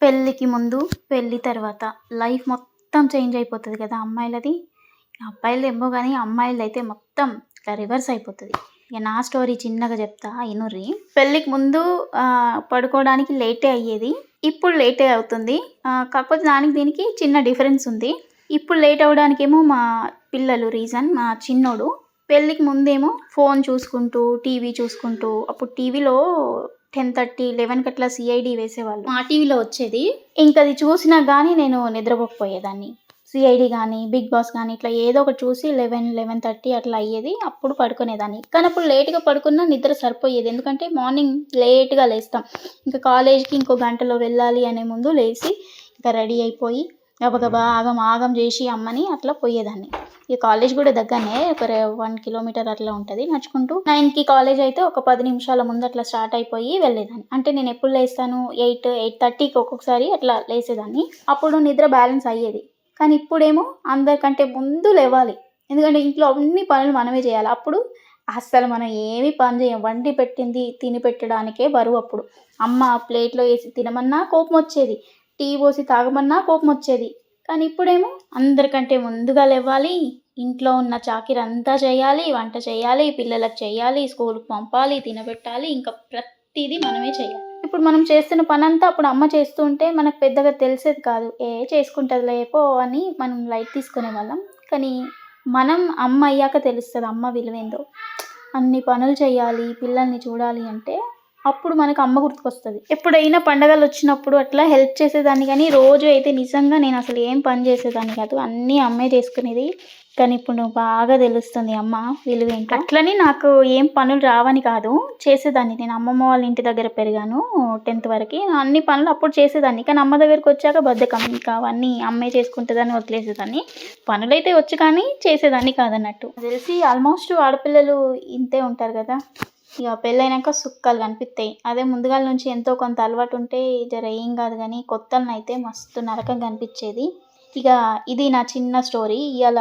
పెళ్ళికి ముందు, పెళ్లి తర్వాత లైఫ్ మొత్తం చేంజ్ అయిపోతది కదా అమ్మాయిలది. అబ్బాయిలదేమో గానీ అమ్మాయిలదైతే మొత్తం ఇట్లా రివర్స్ అయిపోతది. ఇగ నా స్టోరీ చిన్నగా చెప్తా ఇనుర్రి. పెళ్ళికి ముందు పడుకోవడానికి లేటే అయ్యేది. ఇప్పుడు లేటే అవుతుంది. కాకపోతే దానికి దీనికి చిన్న డిఫరెన్స్ ఉంది. ఇప్పుడు లేట్ అవ్వడానికేమో మా పిల్లలు రీజన్. మా చిన్నోడు పెళ్ళికి ముందేమో ఫోన్ చూసుకుంటూ, టీవీ చూసుకుంటూ అప్పుడు టీవీలో 10:30, 11కి అట్లా సిఐడి వేసేవాళ్ళు. మా టీవీలో వచ్చేది. ఇంకది చూసినా గానీ నేను నిద్రపోకపోయేదాన్ని. సిఐడి గానీ, బిగ్ బాస్ గానీ ఇట్లా ఏదో ఒకటి చూసి 11, 11:30 అట్లా అయ్యేది. అప్పుడు పడుకునేదాన్ని. కానీ అప్పుడు లేట్‌గా పడుకున్నా నిద్ర సరిపోయేది. ఎందుకంటే మార్నింగ్ లేట్‌గా లేస్తాం. ఇంకా కాలేజ్‌కి ఇంకో గంటలో వెళ్ళాలి అనే ముందు లేసి ఇంకా రెడీ అయిపోయి గబగబా ఆగం ఆగం చేసి అమ్మని అట్లా పోయేదాన్ని. ఇక కాలేజ్ కూడా దగ్గరనే, ఒక 1 కిలోమీటర్ అట్లా ఉంటుంది. నడుచుకుంటూ 9కి కాలేజ్ అయితే ఒక 10 నిమిషాల ముందు అట్లా స్టార్ట్ అయిపోయి వెళ్ళేదాన్ని. అంటే నేను ఎప్పుడు లేస్తాను 8, 8:30కి ఒక్కొక్కసారి అట్లా లేసేదాన్ని. అప్పుడు నిద్ర బ్యాలెన్స్ అయ్యేది. కానీ ఇప్పుడేమో అందరికంటే ముందు లేవాలి. ఎందుకంటే ఇంట్లో అన్ని పనులు మనమే చేయాలి. అప్పుడు అస్సలు మనం ఏమి పని చేయం. వండి పెట్టింది తిని పెట్టడానికే బరువు అప్పుడు. అమ్మ ప్లేట్లో వేసి తినమన్నా కోపం వచ్చేది. టీ పోసి తాగమన్నా కోపం వచ్చేది. కానీ ఇప్పుడేమో అందరికంటే ముందుగా లేవాలి. ఇంట్లో ఉన్న చాకిరంతా చేయాలి, వంట చేయాలి, పిల్లలకు చేయాలి, స్కూల్‌కి పంపాలి, తినబెట్టాలి. ఇంకా ప్రతీదీ మనమే చేయాలి. ఇప్పుడు మనం చేస్తున్న పనంతా అప్పుడు అమ్మ చేస్తూ ఉంటే మనకు పెద్దగా తెలిసేది కాదు. చేసుకుంటదిలే పో అని మనం లైట్ తీసుకునేవాళ్ళం. కానీ మనం అమ్మ అయ్యాక తెలుస్తది అమ్మ విలువేందో. అన్ని పనులు చేయాలి, పిల్లల్ని చూడాలి అంటే అప్పుడు మనకు అమ్మ గుర్తుకొస్తది. ఎప్పుడైనా పండగలొచ్చినప్పుడు అట్లా హెల్ప్ చేసేదాన్ని గానీ, రోజు అయితే నిజంగా నేనసలు ఏం పని చేసేదాన్ని కాదు. అన్నీ అమ్మే చేసుకునేది. కానీ ఇప్పుడు బాగా తెలుస్తుంది అమ్మ విలువేంటో. అట్లని నాకు ఏం పనులు రావని కాదు, చేసేదాన్ని. నేను అమ్మమ్మ వాళ్ళ ఇంటి దగ్గర పెరిగాను 10th వరకి. అన్ని పనులు అప్పుడు చేసేదాన్ని. కానీ అమ్మ దగ్గరకొచ్చాక బద్ధకం. ఇంకా అవన్నీ అమ్మే చేసుకుంటదని వదిలేసేదాన్ని. పనులైతే వచ్చు కానీ చేసేదాన్ని కాదన్నట్టు. నాకు తెలిసి ఆల్మోస్ట్ ఆడపిల్లలు ఇంతే ఉంటారు కదా! ఇక పెళ్ళైనాక సుక్కలు కనిపిస్తాయి. అదే ముందుగాల నుంచి ఎంతో కొంత అలవాటు ఉంటే జర ఏం కాదు కానీ కొత్తలనైతే మస్తు నరకం కనిపించేది. ఇక ఇది నా చిన్న స్టోరీ. ఇవాళ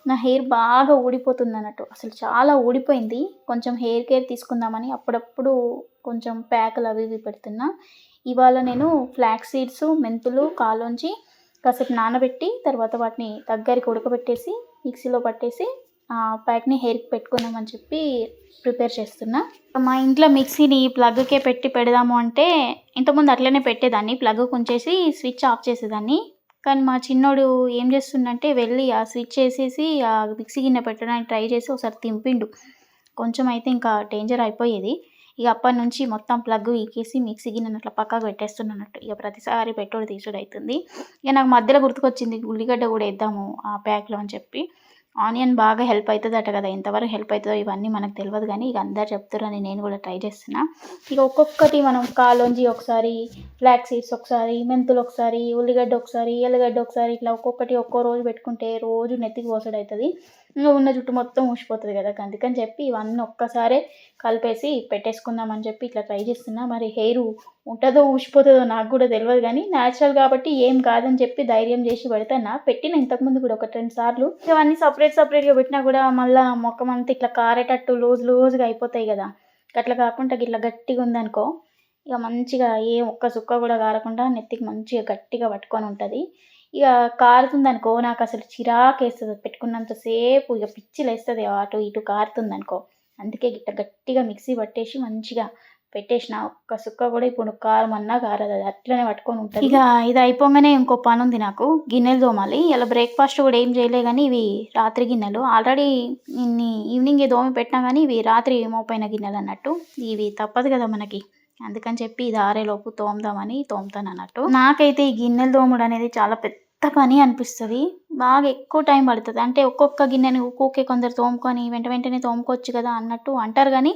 నా హెయిర్ బాగా ఊడిపోతుంది అన్నట్టు, అసలు చాలా ఊడిపోయింది. కొంచెం హెయిర్ కేర్ తీసుకుందామని అప్పుడప్పుడు కొంచెం ప్యాకులు అవి ఇవి పెడుతున్నా. ఇవాళ నేను ఫ్లాక్స్ సీడ్స్, మెంతులు కాలోంచి కాసేపు నానబెట్టి తర్వాత వాటిని దగ్గరికి ఉడకబెట్టేసి మిక్సీలో పట్టేసి ప్యాక్ని హెయిర్కి పెట్టుకుందామని చెప్పి ప్రిపేర్ చేస్తున్నా. మా ఇంట్లో మిక్సీని ప్లగ్కే పెట్టి పెడదాము అంటే ఇంతకుముందు అట్లనే పెట్టేదాన్ని. ప్లగ్ ఉంచేసి స్విచ్ ఆఫ్ చేసేదాన్ని. కానీ మా చిన్నోడు ఏం చేస్తుండంటే వెళ్ళి ఆ స్విచ్ వేసేసి ఆ మిక్సీ గిన్నె పెట్టడానికి ట్రై చేసి ఒకసారి తింపిండు. కొంచెం అయితే ఇంకా డేంజర్ అయిపోయేది. ఇక అప్పటి నుంచి మొత్తం ప్లగ్ ఈకేసి మిక్సీ గిన్నెను అట్లా పక్కకు పెట్టేస్తున్నట్టు. ఇక ప్రతిసారి పెట్రోల్ తీసుడు అవుతుంది. ఇక నాకు మధ్యలో గుర్తుకొచ్చింది ఉల్లిగడ్డ కూడా వేద్దాము ఆ ప్యాక్లో అని చెప్పి. ఆనియన్ బాగా హెల్ప్ అవుతుందట కదా, ఎంతవరకు హెల్ప్ అవుతుందో ఇవన్నీ మనకు తెలియదు కానీ ఇక అందరు చెప్తారని నేను కూడా ట్రై చేస్తున్నా. ఇక ఒక్కొక్కటి మనం కాలోంజి ఒకసారి, ఫ్లాక్స్ సీడ్స్ ఒకసారి, మెంతులు ఒకసారి, ఉల్లిగడ్డ ఒకసారి, ఎల్లిగడ్డ ఒకసారి, ఇట్లా ఒక్కొక్కటి ఒక్కో రోజు పెట్టుకుంటే రోజు నెత్తికి పోసడు అవుతుంది. ఇంకా ఉన్న జుట్టు మొత్తం ఊసిపోతుంది కదా. అందుకని చెప్పి ఇవన్నీ ఒక్కసారే కలిపేసి పెట్టేసుకుందామని చెప్పి ఇట్లా ట్రై చేస్తున్నా. మరి హెయిర్ ఉంటుందో ఊసిపోతుందో నాకు కూడా తెలియదు కానీ న్యాచురల్ కాబట్టి ఏం కాదని చెప్పి ధైర్యం చేసి పెడతాను. పెట్టిన ఇంతకుముందు కూడా 1-2 సార్లు. ఇవన్నీ సపరేట్గా పెట్టినా కూడా మళ్ళీ మొఖం అంతా ఇట్లా కారేటట్టు లూజ్గా అయిపోతాయి కదా. అట్లా కాకుండా ఇట్లా గట్టిగా ఉందనుకో ఇక మంచిగా ఒక్క సుక్క కూడా కారకుండా నెత్తికి మంచిగా గట్టిగా పట్టుకొని ఉంటుంది. ఇక కారుతుందనుకో నాకు అసలు చిరాకేస్తుంది. పెట్టుకున్నంతసేపు ఇక పిచ్చి లేస్తుంది అటు ఇటు కారుతుందనుకో. అందుకే గిట్ట గట్టిగా మిక్సీ పట్టేసి మంచిగా పెట్టేసిన ఒక్క సుక్క కూడా ఇప్పుడు కారమన్నా కారదు, అది అట్లనే పట్టుకొని ఉంటుంది. ఇక ఇది అయిపోగానే ఇంకో పని ఉంది నాకు, గిన్నెలు తోమాలి. ఇలా బ్రేక్ఫాస్ట్ కూడా ఏం చేయలే కానీ ఇవి రాత్రి గిన్నెలు. ఆల్రెడీ ఈవినింగ్ దోమి పెట్టినా కానీ ఇవి రాత్రి మోపైన గిన్నెలు అన్నట్టు. ఇవి తప్పదు కదా మనకి, అందుకని చెప్పి ఇది ఆరేలోపు తోముదామని తోముతాను అన్నట్టు. నాకైతే ఈ గిన్నెలు తోముడు అనేది చాలా పెద్ద పని అనిపిస్తుంది. బాగా ఎక్కువ టైం పడుతుంది. అంటే ఒక్కొక్క గిన్నెని ఊకే కొందరు తోముకొని వెంటనే తోముకోవచ్చు కదా అన్నట్టు అంటారు కానీ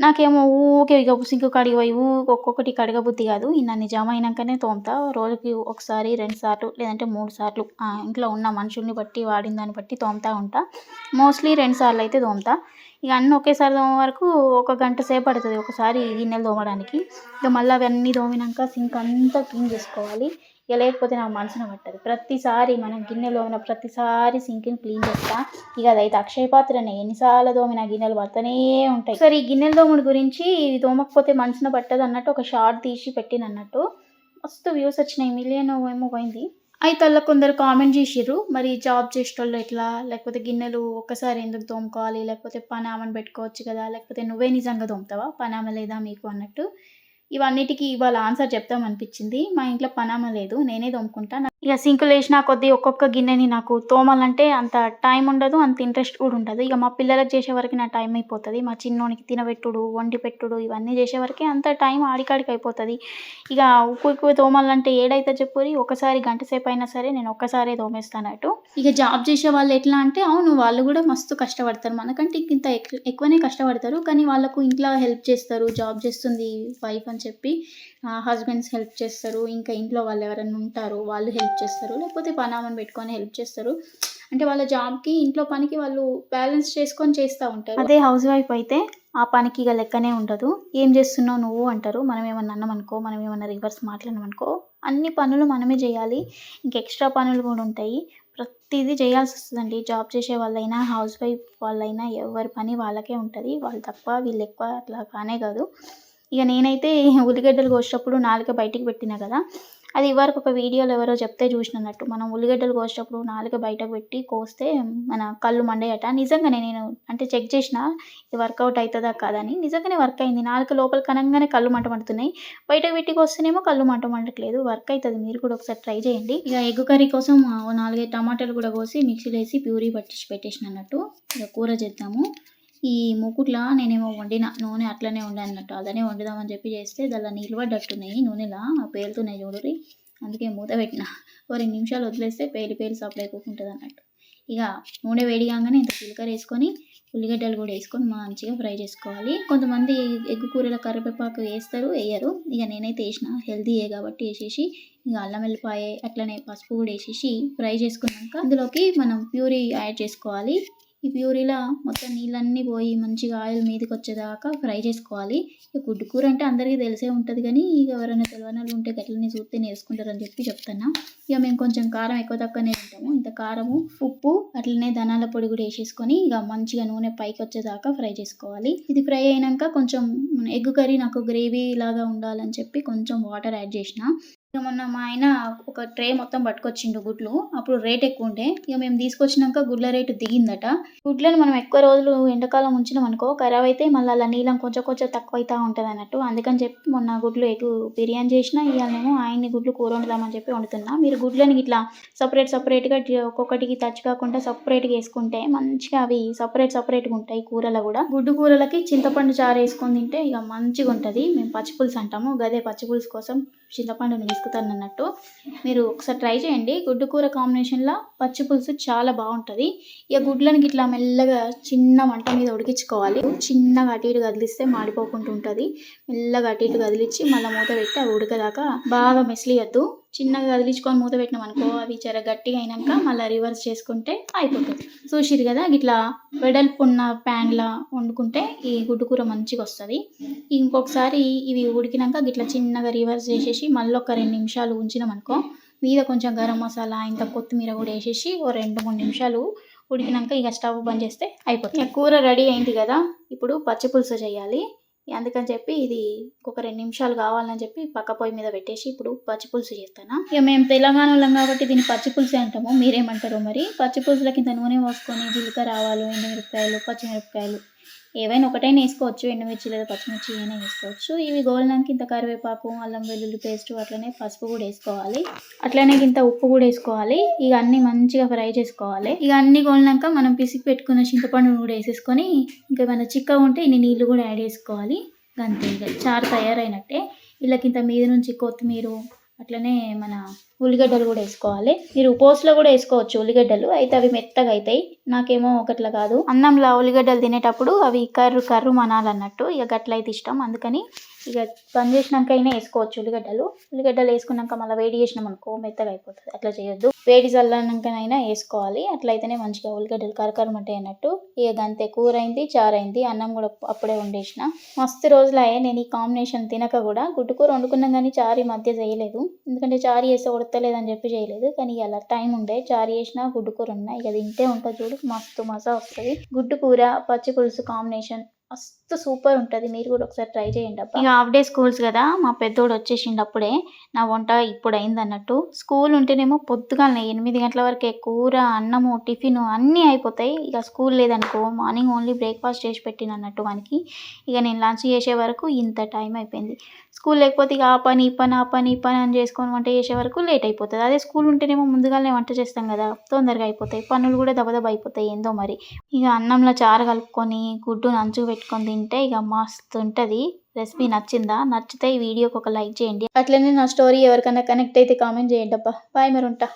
నాకేమో ఊకే ఇక సింక్ కాడికి పోయి ఒక్కొక్కటి కడగబుద్ధి కాదు. ఇన్ని జమ అయినాకనే తోముతా. రోజుకి ఒకసారి 2 సార్లు లేదంటే 3 సార్లు ఇంట్లో ఉన్న మనుషుల్ని బట్టి వాడిన దాన్ని బట్టి తోముతూ ఉంటా. మోస్ట్లీ 2 సార్లు అయితే తోముతా. ఇక అన్నీ ఒకేసారి తోమే వరకు 1 గంట సేపు పడుతుంది ఒకసారి గిన్నెలు తోమడానికి. ఇక మళ్ళీ అవన్నీ తోమినాక సింక్ అంతా క్లీన్ చేసుకోవాలి. ఇక లేకపోతే నాకు మనసున పట్టదు. ప్రతిసారి మనం గిన్నెలు తోమిన ప్రతిసారి సింక్ని క్లీన్ చేస్తా. ఇక అదైతే అక్షయ పాత్రనే, ఎన్నిసార్లు తోమిన గిన్నెలు పడుతూనే ఉంటాయి. సరే ఈ గిన్నెల తోముడు గురించి ఇది తోమకపోతే మనసున పట్టదు అన్నట్టు ఒక షార్ట్ తీసి పెట్టినన్నట్టు. మస్తు వ్యూస్ వచ్చినాయి, మిలియన్ ఏమో పోయింది. అయితే అలా కొందరు కామెంట్ చేసిర్రు, మరి జాబ్ చేసేటోళ్ళు ఎట్లా, లేకపోతే గిన్నెలు ఒక్కసారి ఎందుకు తోముకోవాలి, లేకపోతే పనామని పెట్టుకోవచ్చు కదా, లేకపోతే నువ్వే నిజంగా తోముతావా, పనామ లేదా మీకు అన్నట్టు. ఇవన్నిటికి ఇవాళ ఆన్సర్ చెప్దాం అనిపించింది. మా ఇంట్లో పనామ లేదు, నేనే తోముకుంటా. ఇక సింకులు వేసిన కొద్దీ ఒక్కొక్క గిన్నెని నాకు తోమాలంటే అంత టైం ఉండదు, అంత ఇంట్రెస్ట్ కూడా ఉండదు. ఇక మా పిల్లలకు చేసే వరకు నా టైం అయిపోతుంది. మా చిన్నోనికి తినబెట్టుడు, వండి పెట్టుడు ఇవన్నీ చేసే వరకే అంత టైం ఆడికాడికి అయిపోతుంది. ఇక ఉక్కు తోమాలంటే ఏడైతే చెప్పురి, ఒకసారి గంట సేపు అయినా సరే నేను ఒక్కసారే తోమేస్తానట్టు. ఇక జాబ్ చేసే వాళ్ళు ఎట్లా అంటే, అవును వాళ్ళు కూడా మస్తు కష్టపడతారు, మనకంటే ఇంత ఎక్కువనే కష్టపడతారు. కానీ వాళ్ళకు ఇంట్లో హెల్ప్ చేస్తారు, జాబ్ చేస్తుంది వైఫ్ అని చెప్పి హస్బెండ్స్ హెల్ప్ చేస్తారు. ఇంకా ఇంట్లో వాళ్ళు ఎవరైనా ఉంటారు, వాళ్ళు హెల్ప్ చేస్తారు, లేకపోతే పనామని పెట్టుకొని హెల్ప్ చేస్తారు. అంటే వాళ్ళ జాబ్కి ఇంట్లో పనికి వాళ్ళు బ్యాలెన్స్ చేసుకొని చేస్తూ ఉంటారు. అదే హౌస్ వైఫ్ అయితే ఆ పనికి ఇక లెక్కనే ఉండదు. ఏం చేస్తున్నావు నువ్వు అంటారు. మనం ఏమన్నా అన్నామనుకో, మనం ఏమన్నా రివర్స్ మాట్లాడినామనుకో, అన్ని పనులు మనమే చేయాలి. ఇంక ఎక్స్ట్రా పనులు కూడా ఉంటాయి. ప్రతిదీ చేయాల్సి వస్తుందండి. జాబ్ చేసే వాళ్ళైనా హౌస్ వైఫ్ వాళ్ళైనా ఎవరి పని వాళ్ళకే ఉంటుంది. వాళ్ళు తప్ప వీళ్ళు ఎక్కువ అట్లా కానే కాదు. ఇక నేనైతే ఉల్లిగడ్డలు కోసేటప్పుడు నాలుక బయటికి పెట్టినా కదా, అది ఇవరకు ఒక వీడియోలో ఎవరో చెప్తే చూసినట్టు. మనం ఉల్లిగడ్డలు కోసేటప్పుడు నాలుక బయటకు పెట్టి కోస్తే మన కళ్ళు మండేయట. నిజంగానే నేను అంటే చెక్ చేసిన ఇది వర్కౌట్ అవుతుందా కాదని. నిజంగానే వర్క్ అయింది. నాలుక లోపల కనంగానే కళ్ళు మంట మండుతున్నాయి, బయటకు పెట్టి కోస్తేనేమో కళ్ళు మంట మండట్లేదు. వర్క్ అవుతుంది, మీరు కూడా ఒకసారి ట్రై చేయండి. ఇక ఎగ్ కర్రీ కోసం 4-5 టమాటాలు కూడా కోసి మిక్సీలో వేసి ప్యూరీ పట్టించి పెట్టేసిన అన్నట్టు. ఇక కూర చేద్దాము. ఈ మూకుట్లా నేనేమో వండిన నూనె అట్లనే ఉండన్నట్టు, అదనే వండుదామని చెప్పి చేస్తే దానిలో నీళ్ళు పడ్డట్టున్నాయి, నూనెలా పేలుతున్నాయి చూడరి. అందుకే మూత పెట్టిన. ఓ 2 నిమిషాలు వదిలేస్తే పేలి సప్లై అయిపోతుంటుంది అన్నట్టు. ఇక నూనె వేడి కాగానే ఇంత జీలకర్ర వేసుకొని ఉల్లిగడ్డలు కూడా వేసుకొని మంచిగా ఫ్రై చేసుకోవాలి. కొంతమంది ఎగ్ కూరలో కరివేపాకు వేస్తారు, వేయరు. ఇక నేనైతే వేసిన, హెల్తీయే కాబట్టి వేసేసి ఇక అల్లం వెల్లిపాయ అట్లనే పసుపు కూడా వేసేసి ఫ్రై చేసుకున్నాక ఇందులోకి మనం ప్యూరీ యాడ్ చేసుకోవాలి. ఈ ప్యూరీలో మొత్తం నీళ్ళన్నీ పోయి మంచిగా ఆయిల్ మీదకి వచ్చేదాకా ఫ్రై చేసుకోవాలి. ఇక గుడ్డు కూర అంటే అందరికీ తెలిసే ఉంటుంది, కానీ ఇక ఎవరైనా తెలియని వాళ్ళు ఉంటే గట్లనే చూస్తే నేర్చుకుంటారని చెప్పి చెప్తాను. ఇక మేము కొంచెం కారం ఎక్కువ తక్కువనే తింటాము. ఇంత కారము, ఉప్పు అట్లనే ధనాల పొడి కూడా వేసేసుకొని ఇక మంచిగా నూనె పైకి వచ్చేదాకా ఫ్రై చేసుకోవాలి. ఇది ఫ్రై అయినాక కొంచెం ఎగ్ కర్రీ నాకు గ్రేవీ లాగా ఉండాలని చెప్పి కొంచెం వాటర్ యాడ్ చేసిన. ఇక మొన్న మా ఆయన ఒక ట్రే మొత్తం పట్టుకొచ్చిండు గుడ్లు, అప్పుడు రేట్ ఎక్కువ ఉండే. ఇక మేము తీసుకొచ్చినాక గుడ్ల రేటు దిగిందట. గుడ్లను మనం ఎక్కువ రోజులు ఎండాకాలం ఉంచినాం అనుకో ఖరాబ్ అయితే మళ్ళీ అలా నీళ్ళం కొంచెం తక్కువ అవుతూ ఉంటుంది అన్నట్టు. అందుకని చెప్పి మొన్న గుడ్లు ఎగ్ బిర్యానీ చేసిన, ఇవాళనేమో ఆయన్ని గుడ్లు కూర వండుదామని చెప్పి వండుతున్నా. మీరు గుడ్లని ఇట్లా సపరేట్గా ఒక్కొక్కటికి టచ్ కాకుండా సపరేట్గా వేసుకుంటే మంచిగా అవి సపరేట్గా ఉంటాయి. కూరలో కూడా గుడ్డు కూరలకి చింతపండు చారు వేసుకొని తింటే ఇక మంచిగా ఉంటుంది. మేము పచ్చిపులుసు అంటాము, గదే పచ్చిపులుసు కోసం చింతపండుని తీసుకుతాను అన్నట్టు. మీరు ఒకసారి ట్రై చేయండి. గుడ్డు కూర కాంబినేషన్లో పచ్చి పులుసు చాలా బాగుంటుంది. ఇక గుడ్లను ఇట్లా మెల్లగా చిన్న మంట మీద ఉడికించుకోవాలి. చిన్నగా అటు ఇటు కదిలిస్తే మాడిపోకుండా ఉంటుంది. మెల్లగా అటు ఇటు కదిలించి మళ్ళీ మూత పెట్టి అవి ఉడకదాకా బాగా మెసిలియద్దు. చిన్నగా కదిలించుకొని మూత పెట్టినాం అనుకో అవి జర గట్టిగా అయినాక మళ్ళీ రివర్స్ చేసుకుంటే అయిపోతుంది. చూసిరు కదా, ఇట్లా వెడల్పు ఉన్న ప్యాన్లా వండుకుంటే ఈ గుడ్డు కూర మంచిగా వస్తుంది. ఇంకొకసారి ఇవి ఉడికినాక ఇట్లా చిన్నగా రివర్స్ చేసేసి మళ్ళీ ఒక 2 నిమిషాలు ఉంచినాం అనుకో, మీద కొంచెం గరం మసాలా ఇంత కొత్తిమీర కూడా వేసేసి ఓ 2-3 నిమిషాలు ఉడికినాక ఇక స్టవ్ బంద్ చేస్తే అయిపోతుంది. కూర రెడీ అయింది కదా, ఇప్పుడు పచ్చి పులుసు చేయాలి. అందుకని చెప్పి ఇది ఒక 2 నిమిషాలు కావాలని చెప్పి పక్క పొయ్యి మీద పెట్టేసి ఇప్పుడు పచ్చి పులుసు చేస్తాను. ఇక మేము తెలంగాణలో కాబట్టి దీన్ని పచ్చి పులుసు అంటాము, మీరేమంటారు మరి? పచ్చి పులుసులకి ఇంత నూనె పోసుకొని జీలకర్ర ఆవాలు ఎండుమిరపకాయలు పచ్చిమిరపకాయలు ఏవైనా ఒకటైనా వేసుకోవచ్చు, ఎండుమిర్చి లేదా పచ్చిమిర్చి ఏమైనా వేసుకోవచ్చు. ఇవి గోలినాక ఇంత కరివేపాకు అల్లం వెల్లుల్లి పేస్ట్ అట్లనే పసుపు కూడా వేసుకోవాలి. అట్లనే ఇంత ఉప్పు కూడా వేసుకోవాలి. ఇక అన్నీ మంచిగా ఫ్రై చేసుకోవాలి. ఇక అన్నీ గోలినాక మనం పిసికి పెట్టుకున్న చింతపండును కూడా వేసేసుకొని ఇంకా ఏమైనా చిక్కగా ఉంటే ఇన్ని నీళ్ళు కూడా యాడ్ చేసుకోవాలి. అంతే, ఇక చారు తయారైనట్టే. వీళ్ళకింత మీద నుంచి కొత్తిమీర అట్లనే మన ఉల్లిగడ్డలు కూడా వేసుకోవాలి. మీరు పోస్ట్లో కూడా వేసుకోవచ్చు ఉల్లిగడ్డలు, అయితే అవి మెత్తగా అవుతాయి. నాకేమో ఒకట్లా కాదు, అన్నంలో ఉల్లిగడ్డలు తినేటప్పుడు అవి కర్రు మనాలన్నట్టు. ఇక గట్ల అయితే ఇష్టం, అందుకని ఇక పని చేసినాక అయినా వేసుకోవచ్చు ఉల్లిగడ్డలు వేసుకున్నాక మళ్ళీ వేడి చేసినాం అనుకో మెత్తగా అయిపోతుంది. అట్లా చేయొద్దు, వేడి చల్లారినాకనైనా వేసుకోవాలి. అట్లయితేనే మంచిగా ఉల్లిగడ్డలు కరకరమంటాయి అన్నట్టు. ఇక అంతే, కూర అయింది, చారు అయింది, అన్నం కూడా అప్పుడే వండేసిన. మస్తు రోజులయ్యే నేను ఈ కాంబినేషన్ తినక కూడా. గుడ్డు కూర వండుకున్నాం కానీ చారు ఈ మధ్య చేయలేదు, ఎందుకంటే చారు చేస్తే ఉడతలేదని చెప్పి చేయలేదు. కానీ అలా టైం ఉండే చారు చేసిన గుడ్డు కూర ఉన్నాయి, ఇక తింటే ఉంటుంది చూడు, మస్తు మజా వస్తుంది. గుడ్డు కూర పచ్చి పులుసు కాంబినేషన్ మస్తు సూపర్ ఉంటది. మీరు కూడా ఒకసారి ట్రై చేయండి అబ్బా! ఇక హాఫ్ డే స్కూల్స్ కదా! మా పెద్దోడు వచ్చేసిండు అప్పుడే. నా వంట ఇప్పుడయిందన్నట్టు. స్కూల్ ఉంటేనేమో పొద్దుగాలనే 8 గంటల వరకే కూర, అన్నము, టిఫిను అన్నీ అయిపోతాయి. ఇక స్కూల్ లేదనుకో మార్నింగ్ ఓన్లీ బ్రేక్‌ఫాస్ట్ చేసి పెట్టినన్నట్టు వానికి. ఇక నేను లంచ్ చేసే వరకు ఇంత టైం అయిపోయింది. స్కూల్ లేకపోతే ఇక ఆ పని, ఈ పని, ఆ పని, ఈ పని అని చేసుకొని వంట చేసే వరకు లేట్ అయిపోతది. అదే స్కూల్ ఉంటేనేమో ముందుగాలనే వంట చేస్తాం కదా! తొందరగా అయిపోతాయి. పనులు కూడా దబదబా అయిపోతాయి ఏందో మరి. ఇక అన్నంలో చారు కలుపుకొని, గుడ్డు నంచుకు పెట్టుకొని తింటే ఇక మస్తుంటది. రెసిపీ నచ్చిందా? నచ్చితే ఈ వీడియోకి ఒక లైక్ చేయండి. అట్లనే నా స్టోరీ ఎవరికైనా కనెక్ట్ అయితే కామెంట్ చేయండబ్బా! బాయ్ మరి ఉంటా.